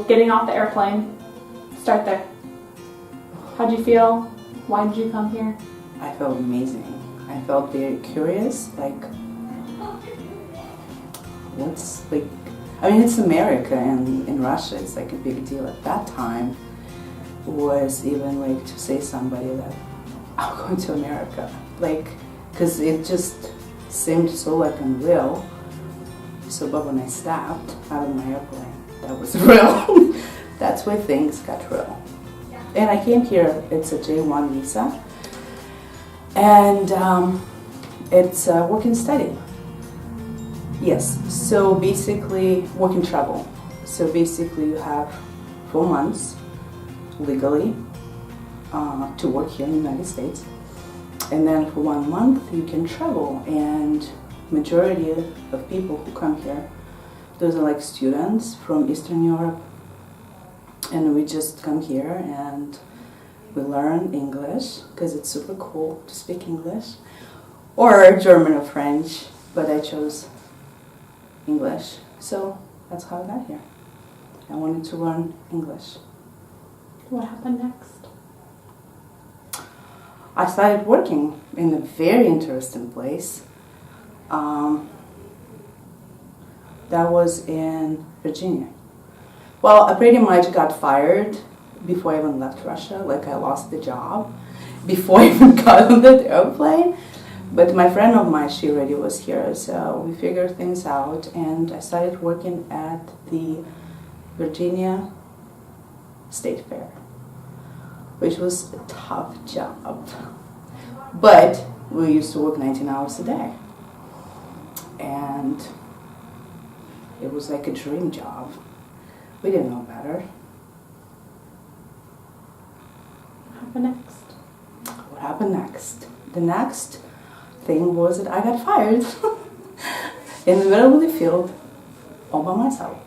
getting off the airplane, start there. How'd you feel? Why did you come here? I felt amazing. I felt very curious, like, what's, like, I mean, it's America, and in Russia it's like a big deal. At that time was even like to say somebody that I'm going to America, like, because it just seemed so like unreal. So, but when I stepped out of my airplane, that was real. That's where things got real. And I came here, it's a J1 visa, and it's work and study. Yes, so basically work and travel. So basically you have 4 months legally to work here in the United States. And then for 1 month you can travel, and majority of people who come here, those are like students from Eastern Europe, and we just come here and we learn English because it's super cool to speak English, or German or French, but I chose English, so that's how I got here. I wanted to learn English. What happened next? I started working in a very interesting place. That was in Virginia. Well, I pretty much got fired before I even left Russia. Like, I lost the job before I even got on that airplane. But my friend of mine, she already was here, so we figured things out, and I started working at the Virginia State Fair, which was a tough job. But we used to work 19 hours a day, and it was like a dream job. We didn't know better. What happened next? What happened next? The next thing was that I got fired in the middle of the field all by myself.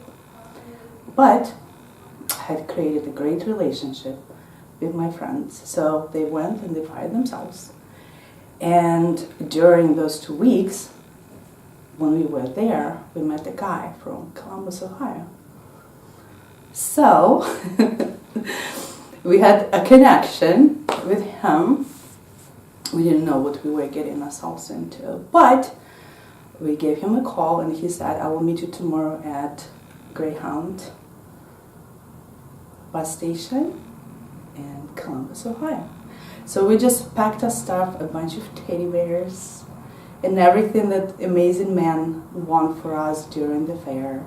But I had created a great relationship with my friends, so they went and they fired themselves. And during those 2 weeks, when we were there, we met a guy from Columbus, Ohio. So we had a connection with him. We didn't know what we were getting ourselves into, but we gave him a call, and he said, I will meet you tomorrow at Greyhound bus station in Columbus, Ohio. So we just packed our stuff, a bunch of teddy bears, and everything that amazing men want for us during the fair.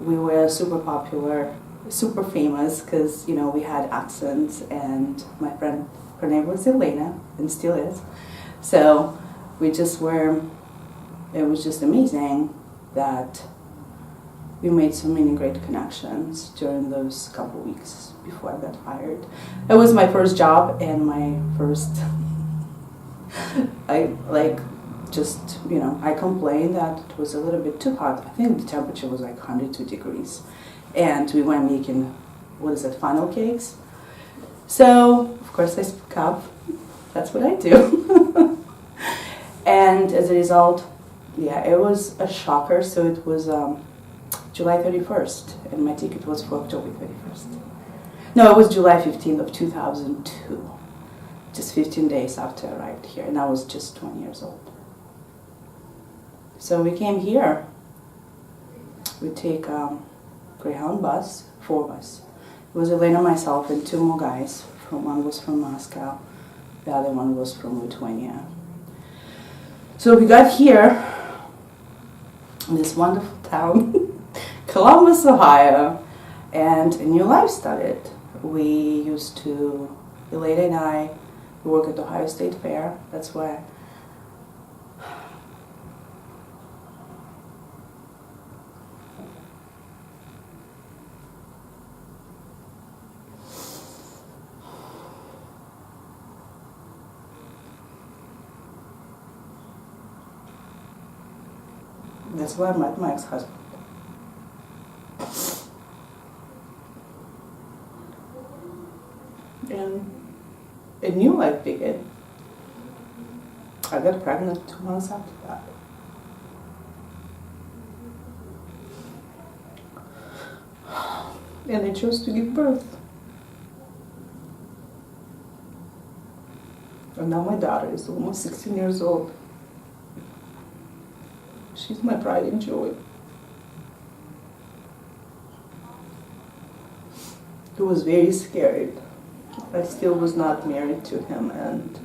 We were super popular, super famous, because, you know, we had accents, and my friend, her name was Elena, and still is. So we just were, it was just amazing that we made so many great connections during those couple weeks before I got fired. It was my first job and my first, I complained that it was a little bit too hot. I think the temperature was like 102 degrees. And we were making, funnel cakes. So, of course, I spoke up. That's what I do. And as a result, yeah, it was a shocker. So it was July 31st, and my ticket was for October 31st. No, it was July 15th of 2002, just 15 days after I arrived here, and I was just 20 years old. So we came here. We take Greyhound bus, 4 of us. It was Elena, myself, and 2 more guys. One was from Moscow, the other one was from Lithuania. So we got here in this wonderful town, Columbus, Ohio, and a new life started. We used to, Elena and I, we work at the Ohio State Fair. That's why I met my ex-husband. And a new life began. I got pregnant 2 months after that. and I chose to give birth. And now my daughter is almost 16 years old. She's my pride and joy. He was very scared. I still was not married to him, and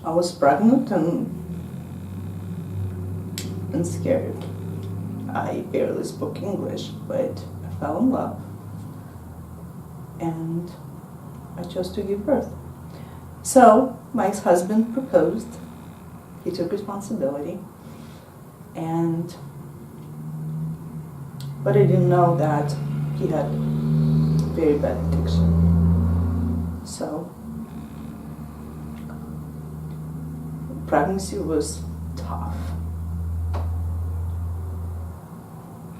I was pregnant and scared. I barely spoke English, but I fell in love, and I chose to give birth. So my ex-husband proposed. He took responsibility, but I didn't know that he had very bad addiction. So pregnancy was tough.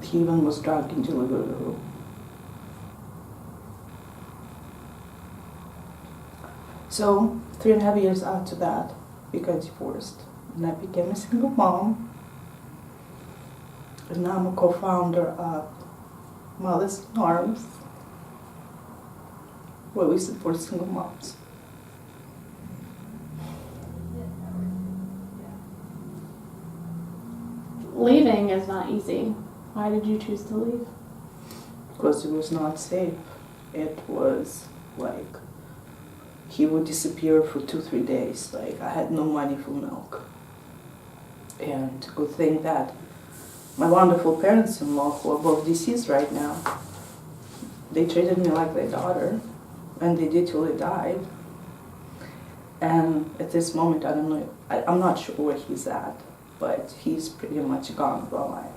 He even was drunk in delivery. So 3.5 years after that, we got divorced, and I became a single mom. And now I'm a co-founder of Mothers in Arms, where we support single moms. Leaving is not easy. Why did you choose to leave? Because it was not safe. It was like he would disappear for 2-3 days. Like I had no money for milk. And good thing that my wonderful parents-in-law, who are both deceased right now, they treated me like their daughter, and they did till they died. And at this moment, I don't know, I'm not sure where he's at, but he's pretty much gone for life.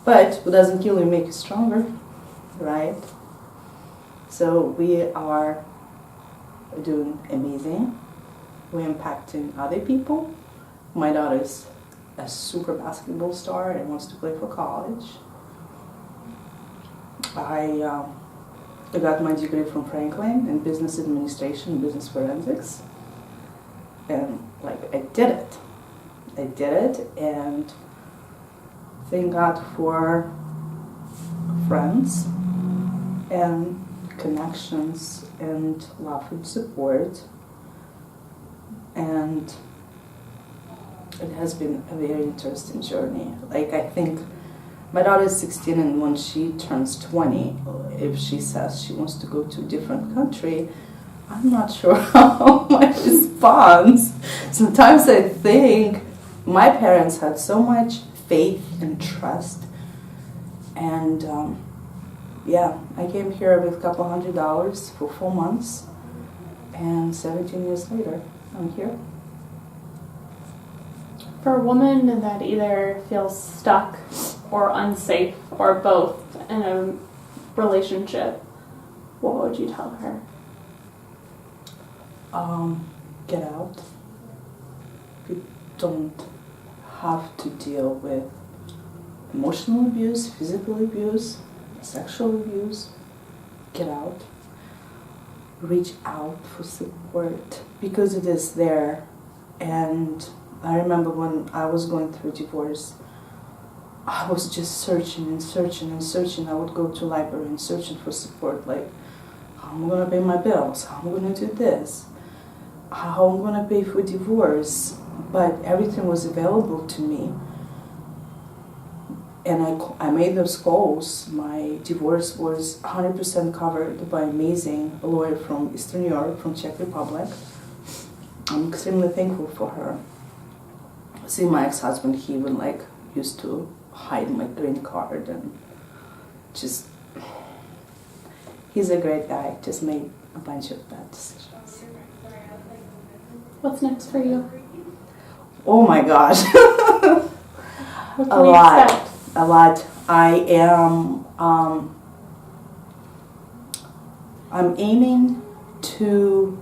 But what doesn't kill you make you stronger, right? So we are doing amazing. We're impacting other people. My daughter is a super basketball star and wants to play for college. I got my degree from Franklin in business administration and business forensics. And like I did it, and thank God for friends and connections and love and support. And it has been a very interesting journey. Like I think my daughter is 16, and when she turns 20, if she says she wants to go to a different country, I'm not sure how my response. Sometimes I think my parents had so much faith and trust, and I came here with a couple $100 for 4 months, and 17 years later, I'm here. For a woman that either feels stuck or unsafe or both in a relationship, what would you tell her? Get out. You don't have to deal with emotional abuse, physical abuse, sexual abuse. Get out. Reach out for support because it is there. And I remember when I was going through divorce, I was just searching and searching and searching. I would go to library and searching for support, like how am I going to pay my bills, how am I going to do this, how I'm going to pay for divorce. But everything was available to me. And I made those calls. My divorce was 100% covered by an amazing lawyer from Eastern Europe, from Czech Republic. I'm extremely thankful for her. See, my ex-husband, he even used to hide my green card, and just, he's a great guy, just made a bunch of bad decisions. What's next for you? Oh my gosh. What can we expect? A lot. I am, I'm aiming to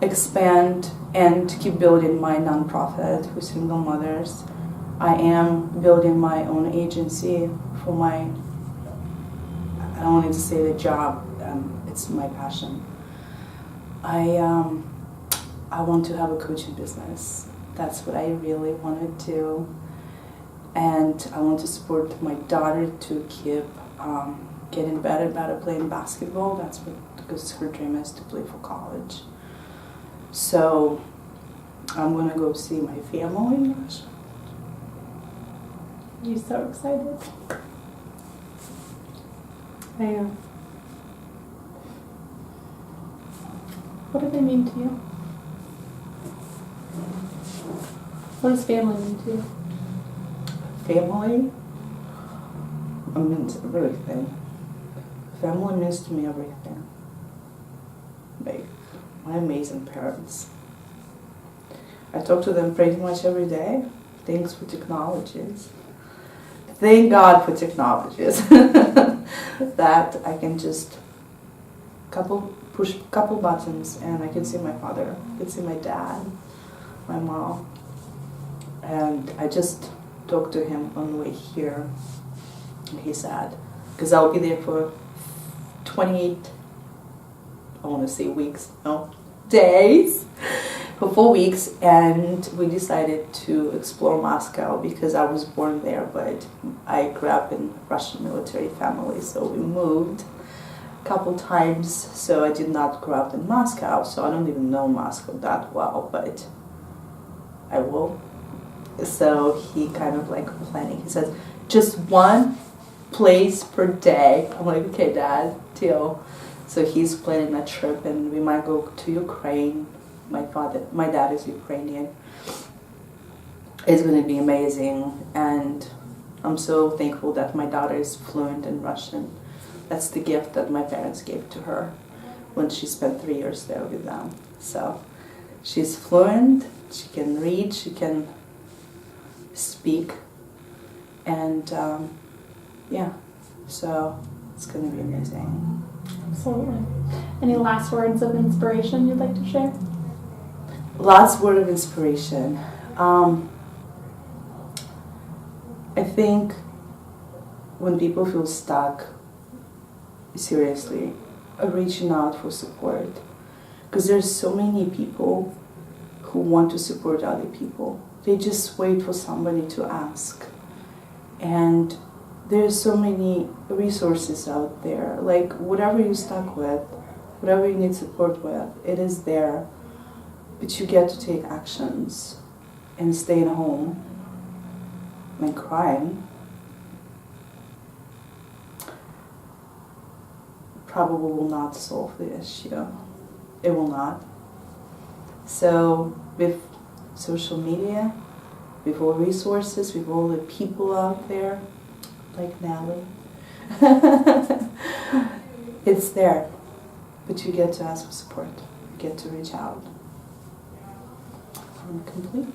expand and keep building my nonprofit for single mothers. I am building my own agency for my, I don't need to say the job, it's my passion. I want to have a coaching business. That's what I really want to do. And I want to support my daughter to keep getting better and better playing basketball. That's what, because her dream is to play for college. So I'm gonna go see my family in Russia. You're so excited. I am. What do they mean to you? What does family mean to you? Family means everything. Family means to me everything. Like my amazing parents. I talk to them pretty much every day. Thanks for technologies. Thank God for technologies. That I can just push a couple buttons and I can see my father, I can see my dad, my mom. And I just talked to him on the way here. And he said, because I'll be there for 28, I want to say weeks, no, days, for 4 weeks, and we decided to explore Moscow because I was born there, but I grew up in a Russian military family, so we moved a couple times, so I did not grow up in Moscow, so I don't even know Moscow that well, but I will. So he kind of like planning, he says, just one place per day. I'm like, okay, Dad, deal. So he's planning a trip and we might go to Ukraine. My dad is Ukrainian. It's going to be amazing, and I'm so thankful that my daughter is fluent in Russian. That's the gift that my parents gave to her when she spent 3 years there with them. So she's fluent, she can read, she can speak, and yeah, so it's going to be amazing. Absolutely. Any last words of inspiration you'd like to share? Last word of inspiration. I think when people feel stuck, seriously, reaching out for support. Because there's so many people who want to support other people. They just wait for somebody to ask. And there's so many resources out there. Like whatever you're stuck with, whatever you need support with, it is there. But you get to take actions, and staying home and crying probably will not solve the issue. It will not. So with social media, with all resources, with all the people out there, like Natalie, it's there. But you get to ask for support. You get to reach out. I'm complete.